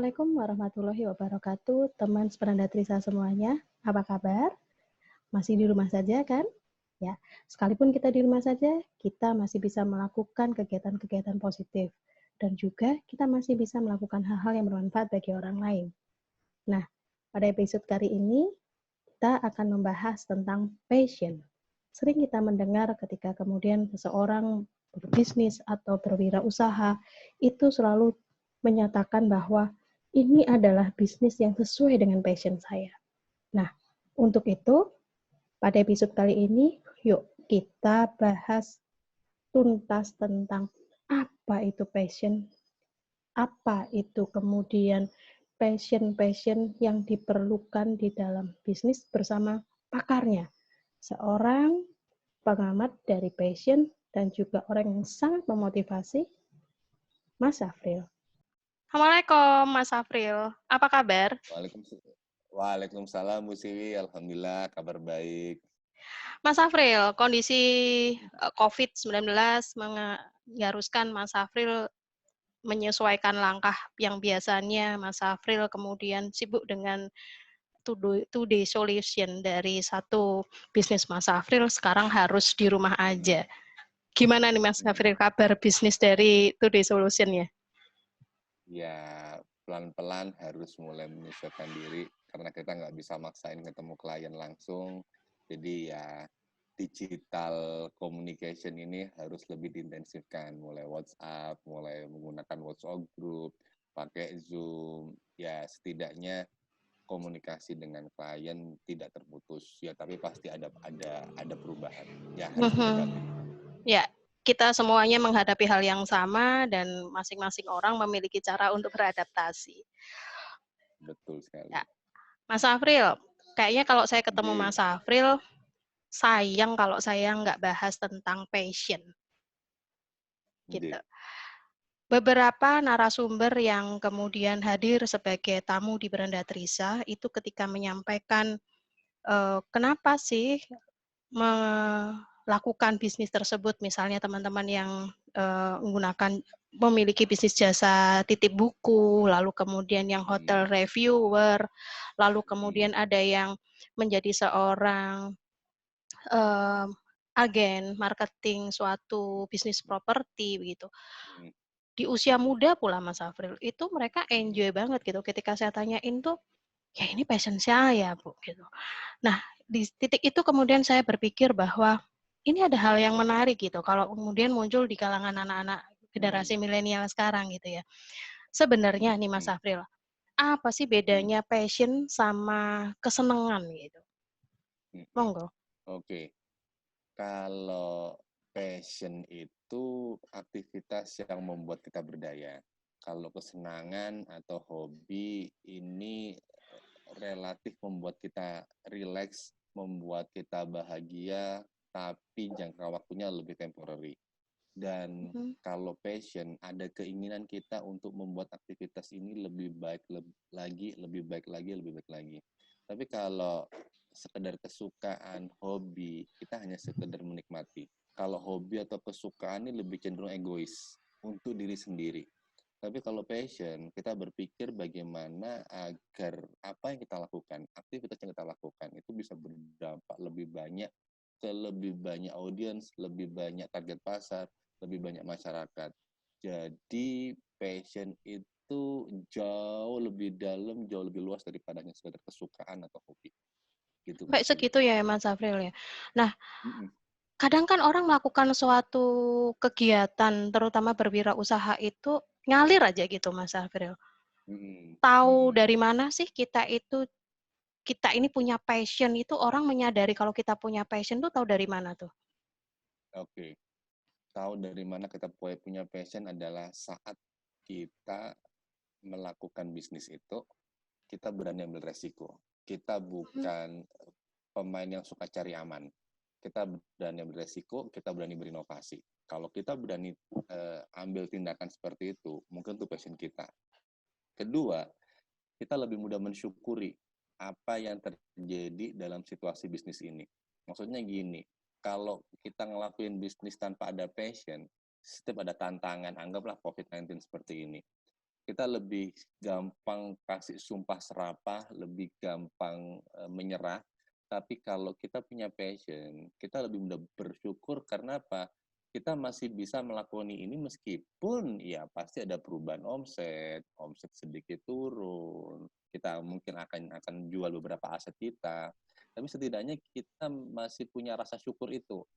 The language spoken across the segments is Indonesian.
Assalamualaikum warahmatullahi wabarakatuh, teman sepenanda Trisa semuanya. Apa kabar? Masih di rumah saja kan? Ya, sekalipun kita di rumah saja, kita masih bisa melakukan kegiatan-kegiatan positif. Dan juga kita masih bisa melakukan hal-hal yang bermanfaat bagi orang lain. Nah, pada episode kali ini, kita akan membahas tentang passion. Sering kita mendengar ketika kemudian seseorang berbisnis atau berwirausaha, itu selalu menyatakan bahwa ini adalah bisnis yang sesuai dengan passion saya. Nah, untuk itu, pada episode kali ini, yuk kita bahas tuntas tentang apa itu passion, apa itu kemudian passion yang diperlukan di dalam bisnis bersama pakarnya. Seorang pengamat dari passion dan juga orang yang sangat memotivasi, Mas Afril. Assalamualaikum Mas Afril, apa kabar? Waalaikumsalam Bu Siwi, alhamdulillah kabar baik. Mas Afril, kondisi COVID-19 mengharuskan Mas Afril menyesuaikan langkah yang biasanya Mas Afril kemudian sibuk dengan two-day solution dari satu bisnis Mas Afril sekarang harus di rumah aja. Gimana nih Mas Afril kabar bisnis dari two-day solution-nya? Ya, pelan-pelan harus mulai menyesuaikan diri karena kita nggak bisa maksain ketemu klien langsung. Jadi ya digital communication ini harus lebih diintensifkan, mulai WhatsApp, mulai menggunakan WhatsApp group, pakai Zoom. Ya setidaknya komunikasi dengan klien tidak terputus. Ya tapi pasti ada perubahan. Ya harus dihadapi. Ya, kita semuanya menghadapi hal yang sama dan masing-masing orang memiliki cara untuk beradaptasi. Betul sekali. Ya. Mas Afril, kayaknya kalau saya ketemu Mas Afril, sayang kalau saya nggak bahas tentang passion. Gitu. Beberapa narasumber yang kemudian hadir sebagai tamu di Beranda Trisa itu ketika menyampaikan kenapa sih melakukan bisnis tersebut, misalnya teman-teman yang memiliki bisnis jasa titip buku, lalu kemudian yang hotel reviewer, lalu kemudian ada yang menjadi seorang agen marketing suatu bisnis properti begitu. Di usia muda pula Mas Afril, itu mereka enjoy banget gitu ketika saya tanyain tuh, ya ini passion saya Bu, gitu. Nah, di titik itu kemudian saya berpikir bahwa ini ada hal yang menarik gitu, kalau kemudian muncul di kalangan anak-anak generasi milenial sekarang gitu ya. Sebenarnya nih Mas Afril, apa sih bedanya passion sama kesenangan gitu? Monggo. Oke. Kalau passion itu aktivitas yang membuat kita berdaya. Kalau kesenangan atau hobi ini relatif membuat kita rileks, membuat kita bahagia, tapi jangka waktunya lebih temporary. Dan kalau passion, ada keinginan kita untuk membuat aktivitas ini lebih baik lagi, lebih baik lagi, lebih baik lagi. Tapi kalau sekedar kesukaan, hobi, kita hanya sekedar menikmati. Kalau hobi atau kesukaan ini lebih cenderung egois untuk diri sendiri. Tapi kalau passion, kita berpikir bagaimana agar apa yang kita lakukan, aktivitas yang kita lakukan itu bisa berdampak lebih banyak ke lebih banyak audiens, lebih banyak target pasar, lebih banyak masyarakat. Jadi passion itu jauh lebih dalam, jauh lebih luas daripada hanya sekedar kesukaan atau hobi. Gitu, Baik segitu ya Mas Afril ya. Nah, kadang kan orang melakukan suatu kegiatan, terutama berwirausaha itu ngalir aja gitu Mas Afril. Tahu dari mana sih kita ini punya passion itu, orang menyadari kalau kita punya passion tuh tahu dari mana tuh? Oke. Tahu dari mana kita punya passion adalah saat kita melakukan bisnis itu, kita berani ambil resiko. Kita bukan pemain yang suka cari aman. Kita berani ambil resiko, kita berani berinovasi. Kalau kita berani ambil tindakan seperti itu, mungkin itu passion kita. Kedua, kita lebih mudah mensyukuri apa yang terjadi dalam situasi bisnis ini. Maksudnya gini, kalau kita ngelakuin bisnis tanpa ada passion, setiap ada tantangan, anggaplah COVID-19 seperti ini. kita lebih gampang kasih sumpah serapah, lebih gampang menyerah. Tapi kalau kita punya passion, kita lebih mudah bersyukur karena apa? Kita masih bisa melakoni ini meskipun ya pasti ada perubahan omset sedikit turun, kita mungkin akan jual beberapa aset kita, tapi setidaknya kita masih punya rasa syukur itu.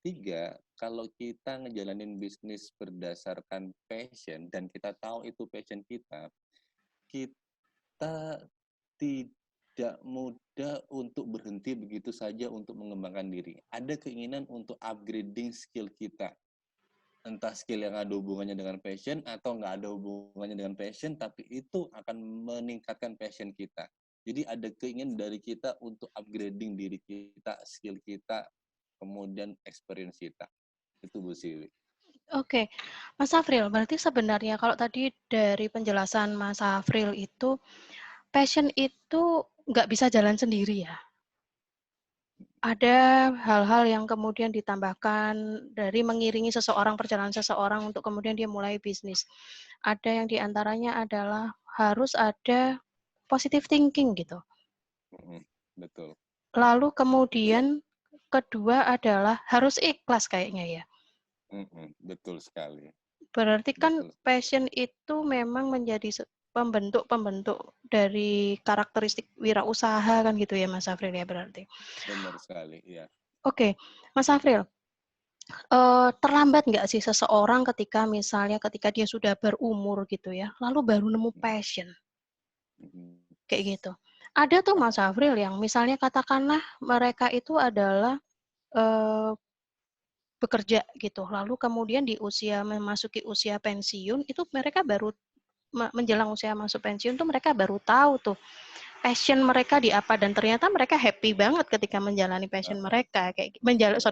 3, kalau kita ngejalanin bisnis berdasarkan passion dan kita tahu itu passion kita tidak mudah untuk berhenti begitu saja untuk mengembangkan diri. Ada keinginan untuk upgrading skill kita. Entah skill yang ada hubungannya dengan passion atau nggak ada hubungannya dengan passion, tapi itu akan meningkatkan passion kita. Jadi ada keinginan dari kita untuk upgrading diri kita, skill kita, kemudian experience kita. Itu Bu Siwi. Oke, Mas Afril, berarti sebenarnya kalau tadi dari penjelasan Mas Afril itu, passion itu nggak bisa jalan sendiri ya? Ada hal-hal yang kemudian ditambahkan dari mengiringi perjalanan seseorang untuk kemudian dia mulai bisnis. Ada yang diantaranya adalah harus ada positive thinking gitu. Betul. Lalu kemudian kedua adalah harus ikhlas kayaknya ya. Betul sekali. Berarti kan passion itu memang menjadi pembentuk dari karakteristik wirausaha kan gitu ya Mas Afril ya berarti. Benar sekali, ya. Oke, Mas Afril, terlambat nggak sih seseorang ketika dia sudah berumur gitu ya, lalu baru nemu passion? Kayak gitu. Ada tuh Mas Afril yang misalnya katakanlah mereka itu adalah bekerja gitu, lalu kemudian memasuki usia pensiun, itu mereka baru menjelang usia masuk pensiun tuh mereka baru tahu tuh passion mereka di apa dan ternyata mereka happy banget ketika menjalani passion mereka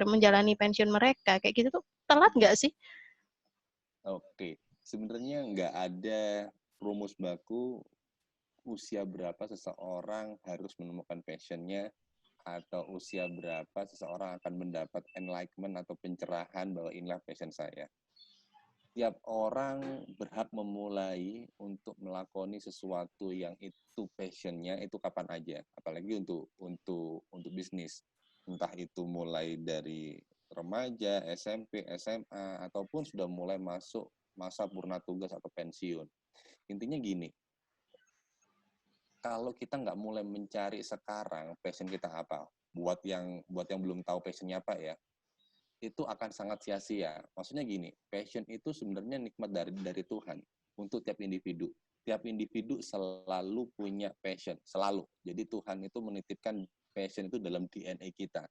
menjalani pensiun mereka kayak gitu tuh telat nggak sih? Oke, sebenarnya nggak ada rumus baku usia berapa seseorang harus menemukan passionnya atau usia berapa seseorang akan mendapat enlightenment atau pencerahan bahwa inilah passion saya. Tiap orang berhak memulai untuk melakoni sesuatu yang itu passionnya itu kapan aja, apalagi untuk bisnis. Entah itu mulai dari remaja, SMP, SMA, ataupun sudah mulai masuk masa purna tugas atau pensiun. Intinya gini, kalau kita nggak mulai mencari sekarang passion kita apa, buat yang belum tahu passionnya apa ya, itu akan sangat sia-sia. Maksudnya gini, passion itu sebenarnya nikmat dari Tuhan untuk tiap individu. Tiap individu selalu punya passion, selalu. Jadi Tuhan itu menitipkan passion itu dalam DNA kita.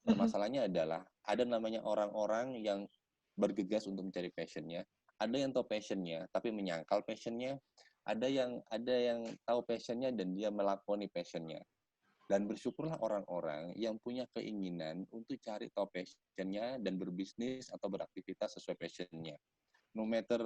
Permasalahannya adalah ada namanya orang-orang yang bergegas untuk mencari passionnya, ada yang tahu passionnya tapi menyangkal passionnya, ada yang tahu passionnya dan dia melakoni passionnya. Dan bersyukurlah orang-orang yang punya keinginan untuk cari tahu passionnya dan berbisnis atau beraktivitas sesuai passionnya. No matter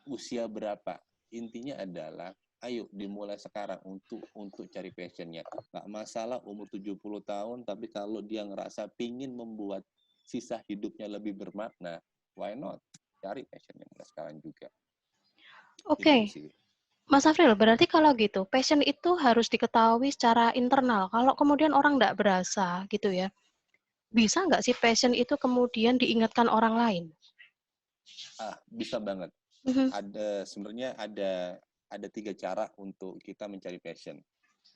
usia berapa, intinya adalah ayo dimulai sekarang untuk cari passionnya. Nggak masalah umur 70 tahun, tapi kalau dia ngerasa pingin membuat sisa hidupnya lebih bermakna, why not? Cari passionnya mulai sekarang juga. Oke. Gitu, Mas Afril, berarti kalau gitu, passion itu harus diketahui secara internal. Kalau kemudian orang nggak berasa gitu ya, bisa nggak sih passion itu kemudian diingatkan orang lain? Bisa banget. Sebenarnya ada 3 cara untuk kita mencari passion.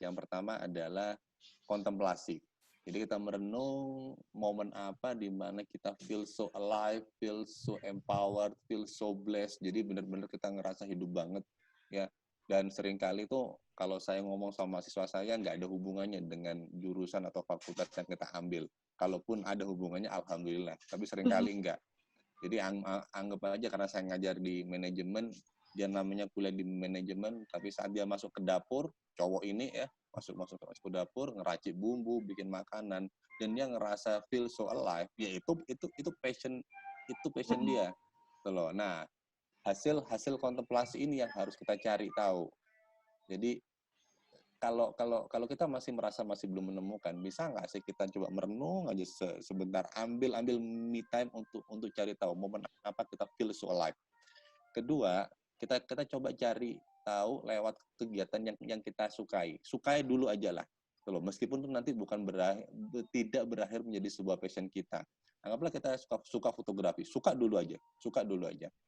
Yang pertama adalah kontemplasi. Jadi kita merenung momen apa di mana kita feel so alive, feel so empowered, feel so blessed. Jadi benar-benar kita ngerasa hidup banget ya. Dan seringkali itu kalau saya ngomong sama mahasiswa saya nggak ada hubungannya dengan jurusan atau fakultas yang kita ambil. Kalaupun ada hubungannya alhamdulillah, tapi seringkali enggak. Jadi anggap aja karena saya ngajar di manajemen, dia namanya kuliah di manajemen, tapi saat dia masuk ke dapur, cowok ini ya, masuk ke dapur, ngeracik bumbu, bikin makanan, dan dia ngerasa feel so alive, ya itu passion dia. Loh. Nah, hasil kontemplasi ini yang harus kita cari tahu. Jadi kalau kita masih merasa masih belum menemukan, bisa nggak sih kita coba merenung aja sebentar, ambil me time untuk cari tahu momen apa kita feel so alive. Kedua, Kita coba cari tahu lewat kegiatan yang kita sukai. Sukai dulu aja lah. Gitu loh. Meskipun itu nanti tidak berakhir menjadi sebuah passion kita. Anggaplah kita suka fotografi, suka dulu aja.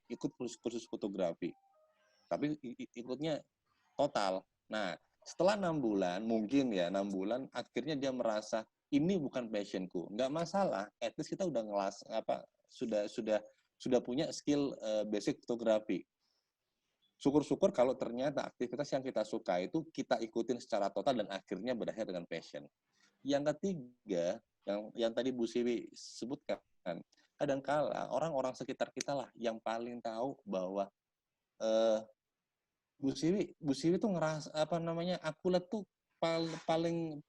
Ikut kursus fotografi. Tapi ikutnya total. Nah, setelah 6 bulan, mungkin ya 6 bulan, akhirnya dia merasa ini bukan passionku. Nggak masalah, at least kita udah sudah punya skill basic fotografi. Syukur-syukur kalau ternyata aktivitas yang kita suka itu kita ikutin secara total dan akhirnya berakhir dengan passion. Yang ketiga, yang tadi Bu Siwi sebutkan, kadangkala orang-orang sekitar kita lah yang paling tahu bahwa Bu Siwi tuh ngerasa aku lihat tuh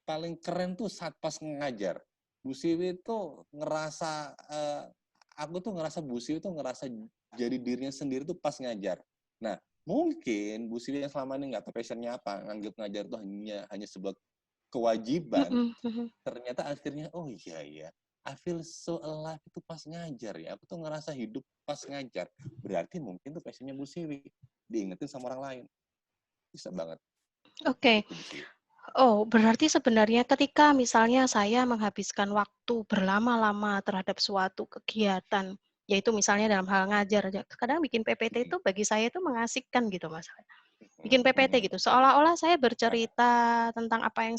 paling keren tuh saat pas ngajar. Bu Siwi tuh ngerasa Bu Siwi tuh ngerasa jadi dirinya sendiri tuh pas ngajar. Nah, mungkin Bu Siwi yang selama ini nggak tahu passionnya apa, nganggap ngajar tuh hanya sebuah kewajiban. Ternyata akhirnya, oh iya, I feel so alive itu pas ngajar ya. Aku tuh ngerasa hidup pas ngajar. Berarti mungkin tuh passionnya Bu Siwi. Diingetin sama orang lain. Bisa banget. Oke. Oh, berarti sebenarnya ketika misalnya saya menghabiskan waktu berlama-lama terhadap suatu kegiatan, yaitu misalnya dalam hal ngajar, kadang bikin PPT itu bagi saya itu mengasihkan gitu, Mas. Bikin PPT gitu, seolah-olah saya bercerita tentang apa yang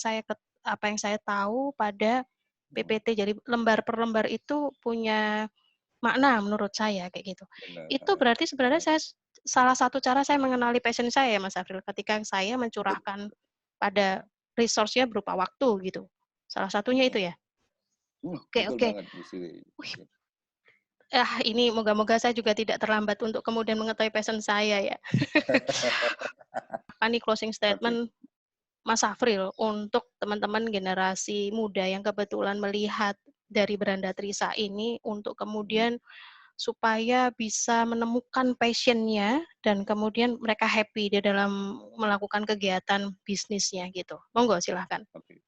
saya tahu pada PPT. Jadi lembar per lembar itu punya makna menurut saya kayak gitu. Itu berarti sebenarnya salah satu cara saya mengenali passion saya, Mas Afril, ketika saya mencurahkan pada resource-nya berupa waktu gitu. Salah satunya itu ya. Oke. Banget, Bu Siwi. Ini moga-moga saya juga tidak terlambat untuk kemudian mengetahui passion saya ya. Apa nih closing statement Mas Afril untuk teman-teman generasi muda yang kebetulan melihat dari Beranda Trisa ini untuk kemudian supaya bisa menemukan passion-nya dan kemudian mereka happy di dalam melakukan kegiatan bisnisnya gitu. Monggo silahkan. Oke,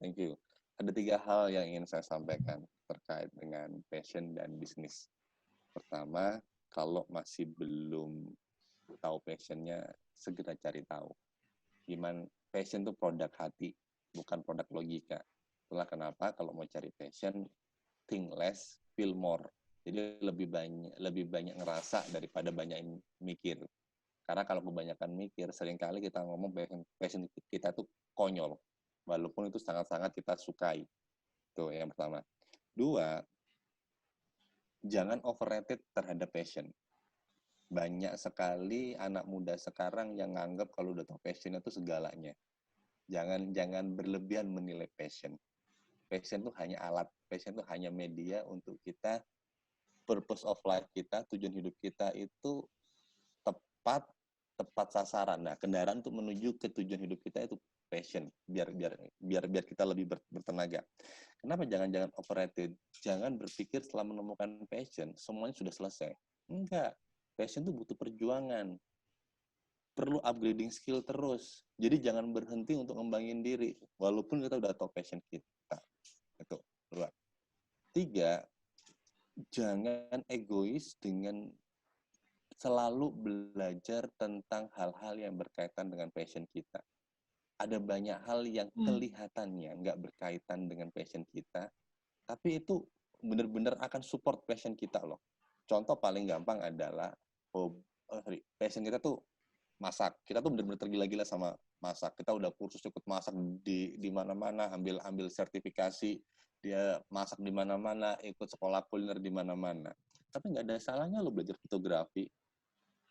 thank you. Ada 3 hal yang ingin saya sampaikan terkait dengan passion dan bisnis. Pertama, kalau masih belum tahu passion-nya, segera cari tahu. Gimana passion itu produk hati, bukan produk logika. Itulah kenapa kalau mau cari passion, think less, feel more. Jadi lebih banyak ngerasa daripada banyak mikir. Karena kalau kebanyakan mikir, seringkali kita ngomong passion kita tuh konyol. Walaupun itu sangat-sangat kita sukai. Itu yang pertama. 2, jangan overrated terhadap passion. Banyak sekali anak muda sekarang yang nganggap kalau udah tahu passion itu segalanya. Jangan berlebihan menilai passion. Passion itu hanya alat, passion itu hanya media untuk kita, purpose of life kita, tujuan hidup kita itu tepat sasaran. Nah, kendaraan untuk menuju ke tujuan hidup kita itu passion, biar kita lebih bertenaga. Kenapa jangan overrated? Jangan berpikir setelah menemukan passion semuanya sudah selesai. Enggak. Passion itu butuh perjuangan. Perlu upgrading skill terus. Jadi jangan berhenti untuk ngembangin diri walaupun kita udah tahu passion kita. Itu. 2. 3, jangan egois dengan selalu belajar tentang hal-hal yang berkaitan dengan passion kita. Ada banyak hal yang kelihatannya nggak berkaitan dengan passion kita, tapi itu benar-benar akan support passion kita loh. Contoh paling gampang adalah passion kita tuh masak. Kita tuh benar-benar tergila-gila sama masak. Kita udah kursus ikut masak di mana-mana, ambil sertifikasi, dia masak di mana-mana, ikut sekolah kuliner di mana-mana. Tapi nggak ada salahnya lo belajar fotografi.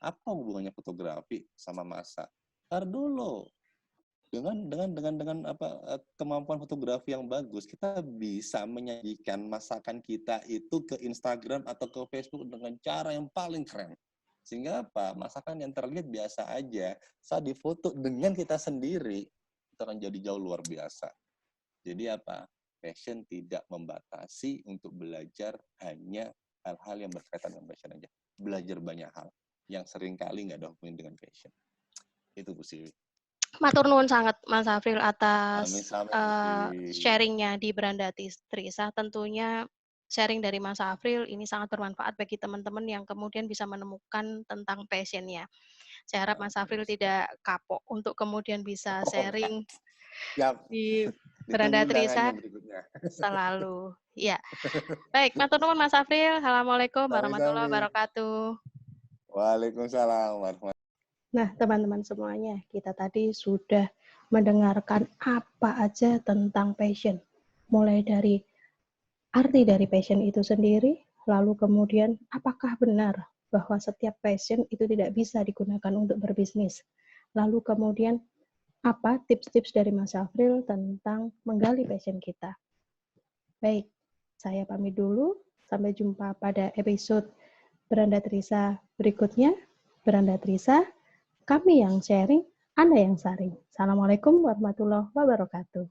Apa hubungannya fotografi sama masak? Ntar dulu. Dengan kemampuan fotografi yang bagus, kita bisa menyajikan masakan kita itu ke Instagram atau ke Facebook dengan cara yang paling keren. Sehingga apa? Masakan yang terlihat biasa aja, saat difoto dengan kita sendiri, itu akan jadi jauh luar biasa. Jadi apa? Passion tidak membatasi untuk belajar hanya hal-hal yang berkaitan dengan passion aja. Belajar banyak hal yang seringkali nggak ada hubungan dengan passion. Itu Bu Siwi. Matur nuwun sangat Mas Afril atas sharing-nya di Beranda Trisa. Tentunya sharing dari Mas Afril ini sangat bermanfaat bagi teman-teman yang kemudian bisa menemukan tentang passion-nya. Saya harap Mas Afril tidak kapok untuk kemudian bisa sharing Siap. di Ditunggu Beranda Trisa undangannya berikutnya. selalu. Ya. Baik, matur nuwun Mas Afril. Assalamualaikum warahmatullahi Sami-sami. wabarakatuh. Waalaikumsalam warahmatullahi. Nah, teman-teman semuanya, kita tadi sudah mendengarkan apa aja tentang passion. Mulai dari arti dari passion itu sendiri, lalu kemudian apakah benar bahwa setiap passion itu tidak bisa digunakan untuk berbisnis. Lalu kemudian apa tips-tips dari Mas Afril tentang menggali passion kita. Baik, saya pamit dulu. Sampai jumpa pada episode Beranda Trisa berikutnya. Beranda Trisa, kami yang sharing, Anda yang saring. Assalamualaikum warahmatullahi wabarakatuh.